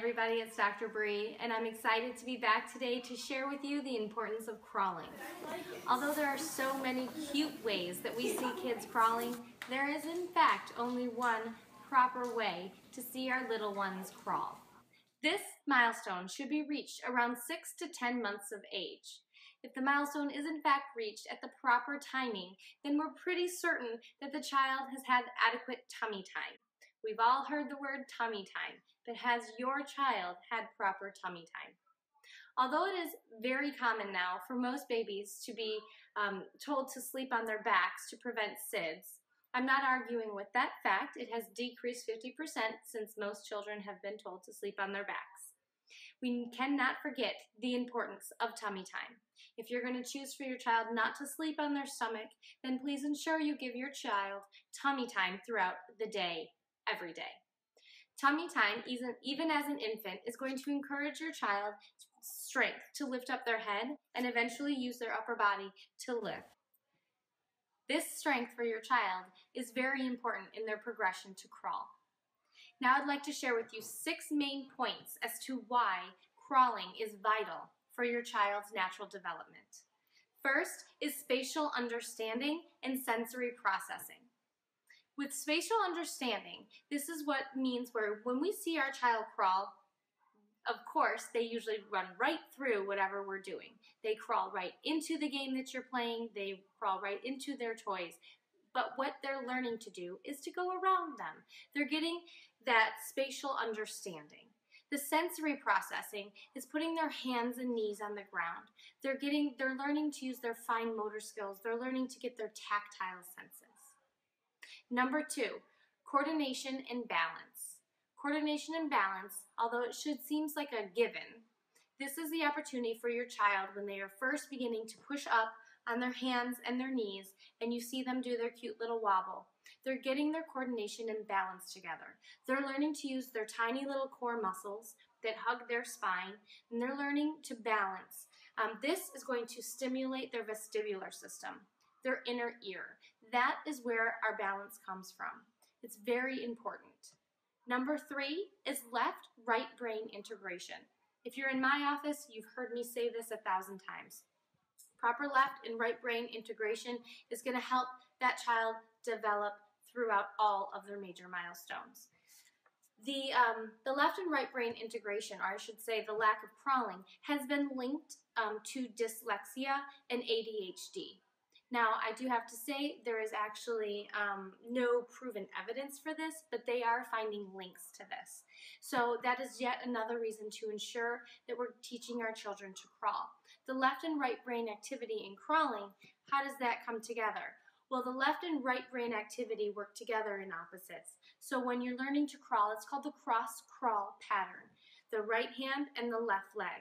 everybody, it's Dr. Bree, and I'm excited to be back today to share with you the importance of crawling. Although there are so many cute ways that we see kids crawling, there is in fact only one proper way to see our little ones crawl. This milestone should be reached around 6 to 10 months of age. If the milestone is in fact reached at the proper timing, then we're pretty certain that the child has had adequate tummy time. We've all heard the word tummy time, but has your child had proper tummy time? Although it is very common now for most babies to be told to sleep on their backs to prevent SIDS, I'm not arguing with that fact. It has decreased 50% since most children have been told to sleep on their backs. We cannot forget the importance of tummy time. If you're going to choose for your child not to sleep on their stomach, then please ensure you give your child tummy time throughout the day, every day. Tummy time, even as an infant, is going to encourage your child's strength to lift up their head and eventually use their upper body to lift. This strength for your child is very important in their progression to crawl. Now I'd like to share with you 6 main points as to why crawling is vital for your child's natural development. First is spatial understanding and sensory processing. With spatial understanding, this is what means where when we see our child crawl, of course, they usually run right through whatever we're doing. They crawl right into the game that you're playing. They crawl right into their toys. But what they're learning to do is to go around them. They're getting that spatial understanding. The sensory processing is putting their hands and knees on the ground. They're learning to use their fine motor skills. They're learning to get their tactile senses. Number 2, coordination and balance. Coordination and balance, although it seems like a given, this is the opportunity for your child when they are first beginning to push up on their hands and their knees and you see them do their cute little wobble. They're getting their coordination and balance together. They're learning to use their tiny little core muscles that hug their spine, and they're learning to balance. This is going to stimulate their vestibular system, their inner ear. That is where our balance comes from. It's very important. Number 3 is left-right brain integration. If you're in my office, you've heard me say this 1,000 times. Proper left and right brain integration is going to help that child develop throughout all of their major milestones. The left and right brain integration, or I should say the lack of crawling, has been linked to dyslexia and ADHD. Now, I do have to say there is actually no proven evidence for this, but they are finding links to this. So that is yet another reason to ensure that we're teaching our children to crawl. The left and right brain activity in crawling, how does that come together? Well, the left and right brain activity work together in opposites. So when you're learning to crawl, it's called the cross-crawl pattern. The right hand and the left leg.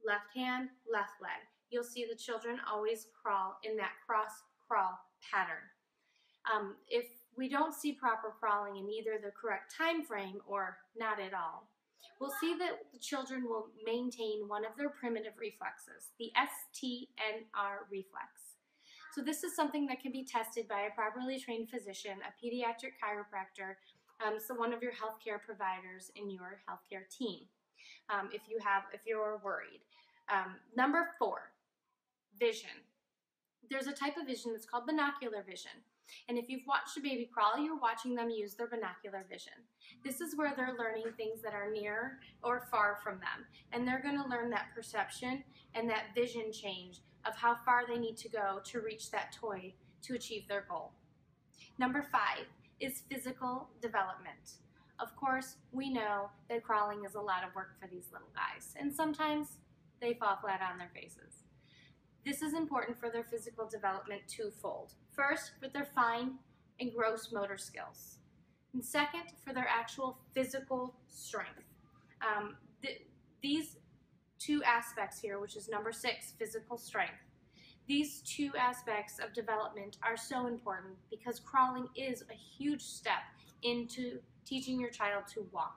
Left hand, left leg. You'll see the children always crawl in that cross-crawl pattern. If we don't see proper crawling in either the correct time frame or not at all, we'll see that the children will maintain one of their primitive reflexes, the STNR reflex. So this is something that can be tested by a properly trained physician, a pediatric chiropractor, so one of your healthcare providers in your healthcare team, if you're worried. Number 4. Vision. There's a type of vision that's called binocular vision. And if you've watched a baby crawl, you're watching them use their binocular vision. This is where they're learning things that are near or far from them. And they're going to learn that perception and that vision change of how far they need to go to reach that toy to achieve their goal. Number 5 is physical development. Of course, we know that crawling is a lot of work for these little guys. And sometimes they fall flat on their faces. This is important for their physical development twofold. First, for their fine and gross motor skills. And second, for their actual physical strength. These 2 aspects here, which is number 6, physical strength. These 2 aspects of development are so important because crawling is a huge step into teaching your child to walk.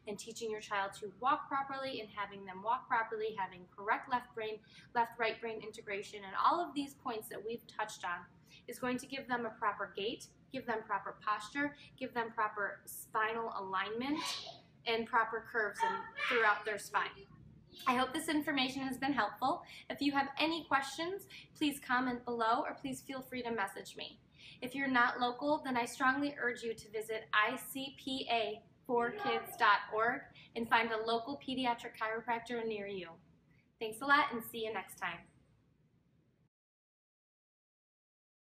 And teaching your child to walk properly and having them walk properly, having correct left-right brain integration, and all of these points that we've touched on is going to give them a proper gait, give them proper posture, give them proper spinal alignment, and proper curves throughout their spine. I hope this information has been helpful. If you have any questions, please comment below or please feel free to message me. If you're not local, then I strongly urge you to visit icpa4kids.org and find a local pediatric chiropractor near you. Thanks a lot and see you next time.